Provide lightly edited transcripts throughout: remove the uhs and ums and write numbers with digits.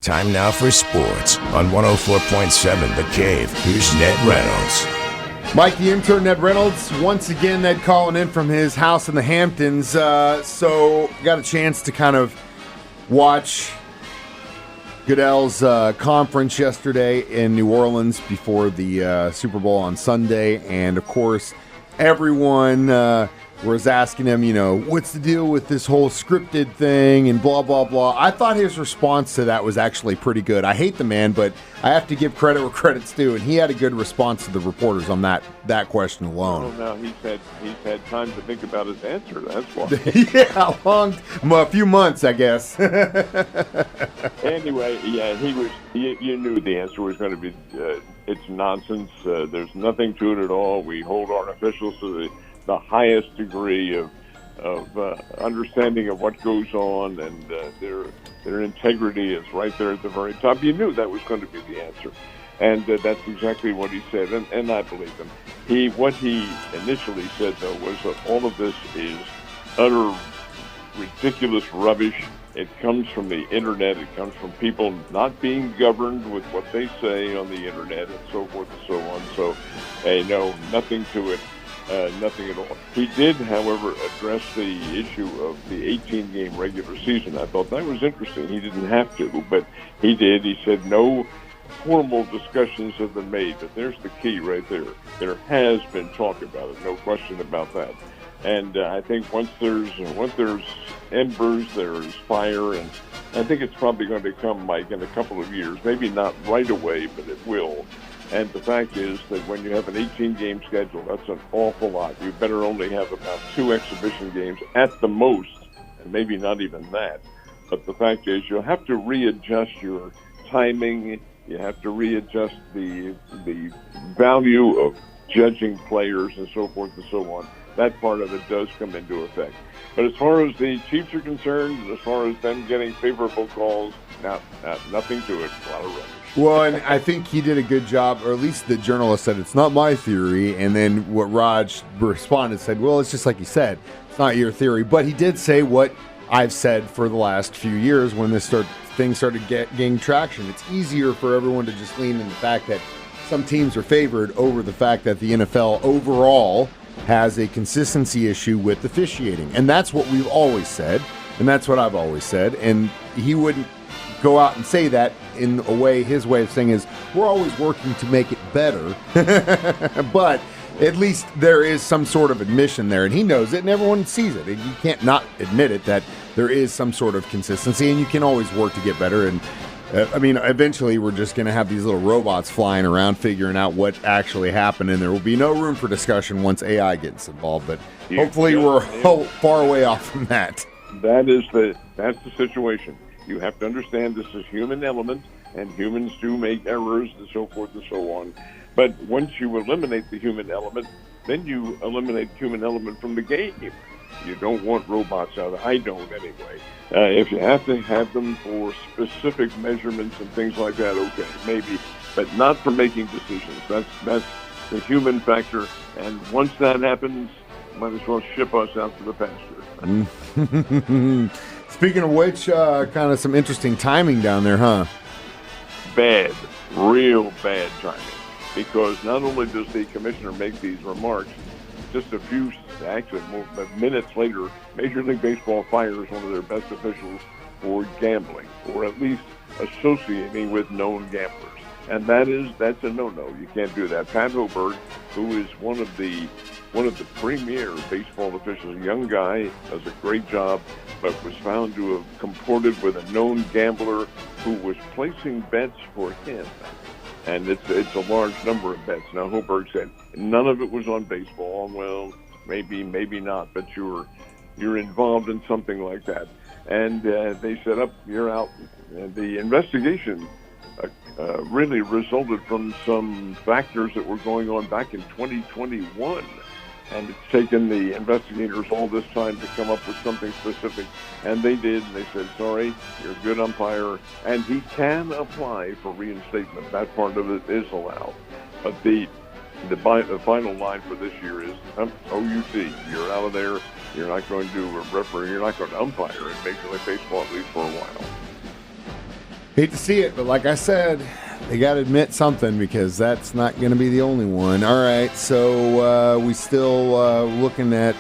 Time now for sports on 104.7 The Cave. Here's Ned Reynolds. Mike, the intern, Ned Reynolds. Once again, Ned calling in from his house in the Hamptons. So got a chance to kind of watch Goodell's conference yesterday in New Orleans before the Super Bowl on Sunday. And, of course, everyone was asking him, what's the deal with this whole scripted thing and blah, blah, blah. I thought his response to that was actually pretty good. I hate the man, but I have to give credit where credit's due, and he had a good response to the reporters on that question alone. Well, now he's had time to think about his answer. That's why. Yeah, a few months, I guess. Anyway, yeah, you knew the answer was going to be it's nonsense. There's nothing to it at all. We hold our officials to the highest degree of understanding of what goes on, and their integrity is right there at the very top. You knew that was going to be the answer, and that's exactly what he said, and I believe him. What he initially said, though, was that all of this is utter ridiculous rubbish. It comes from the Internet. It comes from people not being governed with what they say on the Internet and so forth and so on. So, no, nothing to it. Nothing at all. He did, however, address the issue of the 18-game regular season. I thought that was interesting. He didn't have to, but he did. He said no formal discussions have been made, but there's the key right there. There has been talk about it, no question about that. And I think once there's embers, there's fire, and I think it's probably going to come, Mike, in a couple of years. Maybe not right away, but it will. And the fact is that when you have an 18-game schedule, that's an awful lot. You better only have about 2 exhibition games at the most, and maybe not even that. But the fact is you'll have to readjust your timing. You have to readjust the value of judging players and so forth and so on. That part of it does come into effect. But as far as the Chiefs are concerned, and as far as them getting favorable calls, nothing to it. A lot of rubbish. Well, and I think he did a good job, or at least the journalist said, it's not my theory. And then what Raj responded said, well, it's just like you said, it's not your theory. But he did say what I've said for the last few years when things started gaining traction. It's easier for everyone to just lean in the fact that some teams are favored over the fact that the NFL overall has a consistency issue with officiating. And that's what we've always said, and that's what I've always said. And he wouldn't go out and say that in a way. His way of saying is, we're always working to make it better. But at least there is some sort of admission there, and he knows it, and everyone sees it. And you can't not admit it, that there is some sort of consistency, and you can always work to get better. And eventually we're just going to have these little robots flying around figuring out what actually happened, and there will be no room for discussion once AI gets involved. But hopefully we're far away off from that. That's the situation. You have to understand this is human element, and humans do make errors and so forth and so on. But once you eliminate the human element, then you eliminate human element from the game. You don't want robots out. I don't anyway. If you have to have them for specific measurements and things like that, okay, maybe, but not for making decisions. That's the human factor. And once that happens, might as well ship us out to the pasture. Speaking of which, kind of some interesting timing down there, huh? Bad, real bad timing. Because not only does the commissioner make these remarks, just a few, actually minutes later, Major League Baseball fires one of their best officials for gambling, or at least associating with known gamblers. And that's a no-no. You can't do that. Pat Hoberg, who is one of the premier baseball officials, a young guy, does a great job, but was found to have comported with a known gambler who was placing bets for him. And it's a large number of bets. Now, Hoberg said none of it was on baseball. Well, maybe not, but you're involved in something like that. And they said, you're out. And the investigation really resulted from some factors that were going on back in 2021. And it's taken the investigators all this time to come up with something specific. And they did. And they said, sorry, you're a good umpire. And he can apply for reinstatement. That part of it is allowed. But the final line for this year is OUT. You're out of there. You're not going to referee. You're not going to umpire in Major League Baseball, at least for a while. Hate to see it, but like I said, they got to admit something because that's not going to be the only one. All right, so we still looking at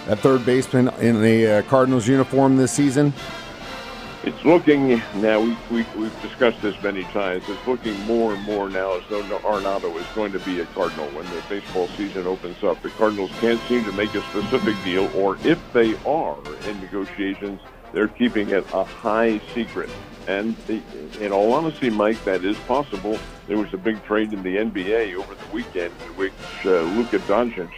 a third baseman in a Cardinals uniform this season. It's looking now. We've discussed this many times. It's looking more and more now as though Arenado is going to be a Cardinal when the baseball season opens up. The Cardinals can't seem to make a specific deal, or if they are in negotiations, they're keeping it a high secret. And in all honesty, Mike, that is possible. There was a big trade in the NBA over the weekend in which Luka Doncic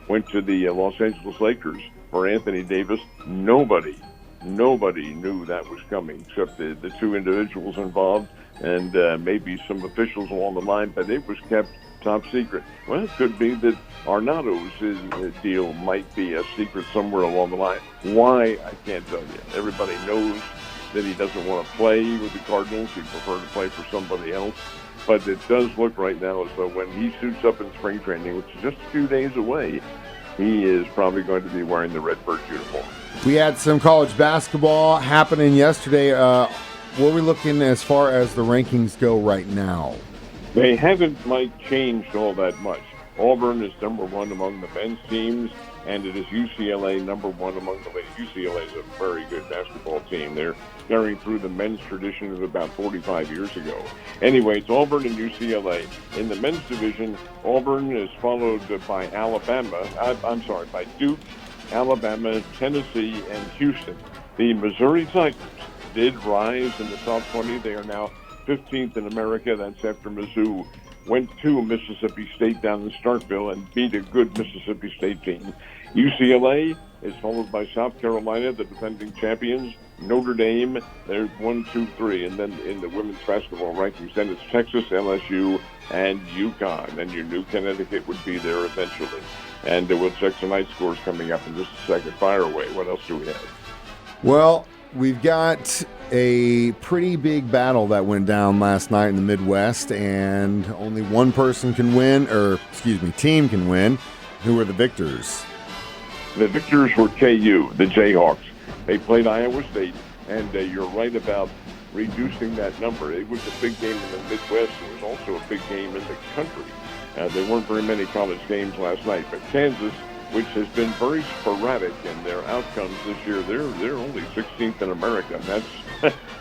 went to the Los Angeles Lakers for Anthony Davis. Nobody knew that was coming except the two individuals involved and maybe some officials along the line, but it was kept top secret. Well, it could be that Arenado's deal might be a secret somewhere along the line. Why, I can't tell you. Everybody knows that he doesn't want to play with the Cardinals. He'd prefer to play for somebody else. But it does look right now as though when he suits up in spring training, which is just a few days away, he is probably going to be wearing the Redbird uniform. We had some college basketball happening yesterday. What are we looking as far as the rankings go right now? They haven't, Mike, changed all that much. Auburn is number one among the men's teams, and it is UCLA number one among the ladies. UCLA is a very good basketball team. They're carrying through the men's tradition of about 45 years ago. Anyway, it's Auburn and UCLA. In the men's division, Auburn is followed by by Duke, Alabama, Tennessee, and Houston. The Missouri Tigers did rise in the top 20. They are now 15th in America. That's after Mizzou went to Mississippi State down in Starkville and beat a good Mississippi State team. UCLA is followed by South Carolina, the defending champions. Notre Dame, they're 1, 2, 3. And then in the women's basketball rankings, then it's Texas, LSU, and UConn. And your new Connecticut would be there eventually. And we'll check tonight's scores coming up in just a second. Fire away. What else do we have? Well, we've got a pretty big battle that went down last night in the Midwest, and only one person can win, team can win. Who were the victors? The victors were KU, the Jayhawks. They played Iowa State, and you're right about reducing that number. It was a big game in the Midwest. It was also a big game in the country. There weren't very many college games last night, but Kansas, which has been very sporadic in their outcomes this year, they're only 16th in America.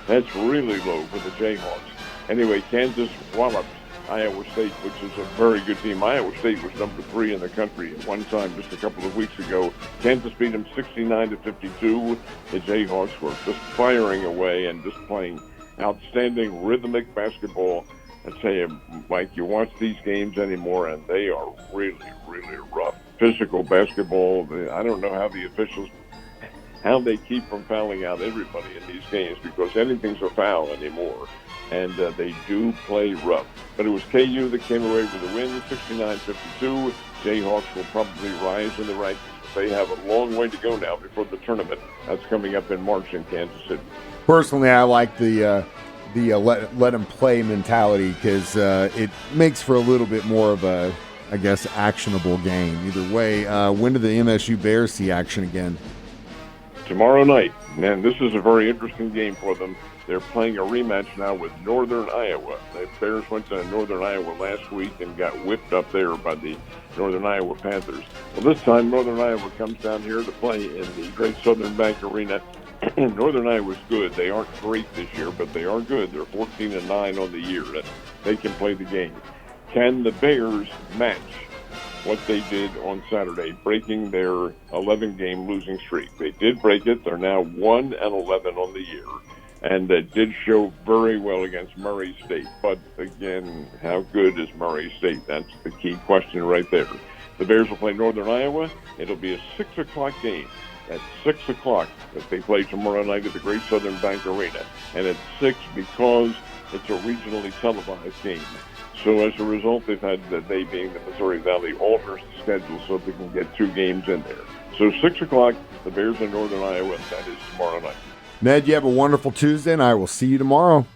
That's really low for the Jayhawks. Anyway, Kansas walloped Iowa State, which is a very good team. Iowa State was number 3 in the country at one time just a couple of weeks ago. Kansas beat them 69-52. The Jayhawks were just firing away and just playing outstanding rhythmic basketball. I tell you, Mike, you watch these games anymore, and they are really, really rough. Physical basketball. I don't know how the officials, how they keep from fouling out everybody in these games, because anything's a foul anymore. And they do play rough. But it was KU that came away with the win, 69-52. Jayhawks will probably rise in the rankings. They have a long way to go now before the tournament. That's coming up in March in Kansas City. Personally, I like the let them play mentality because it makes for a little bit more of a, I guess, actionable game. Either way, when do the MSU Bears see action again? Tomorrow night. Man, this is a very interesting game for them. They're playing a rematch now with Northern Iowa. The Bears went to Northern Iowa last week and got whipped up there by the Northern Iowa Panthers. Well, this time Northern Iowa comes down here to play in the Great Southern Bank Arena. Northern Iowa's good. They aren't great this year, but they are good. They're 14-9 on the year. They can play the game. Can the Bears match what they did on Saturday, breaking their 11-game losing streak? They did break it. They're now 1-11 on the year, and that did show very well against Murray State. But again, how good is Murray State? That's the key question right there. The Bears will play Northern Iowa. It'll be a 6 o'clock game. At 6 o'clock that they play tomorrow night at the Great Southern Bank Arena. And at 6 because it's a regionally televised game. So as a result, they've had, they being the Missouri Valley, alter the schedule so they can get 2 games in there. So 6 o'clock, the Bears in Northern Iowa, that is tomorrow night. Ned, you have a wonderful Tuesday, and I will see you tomorrow.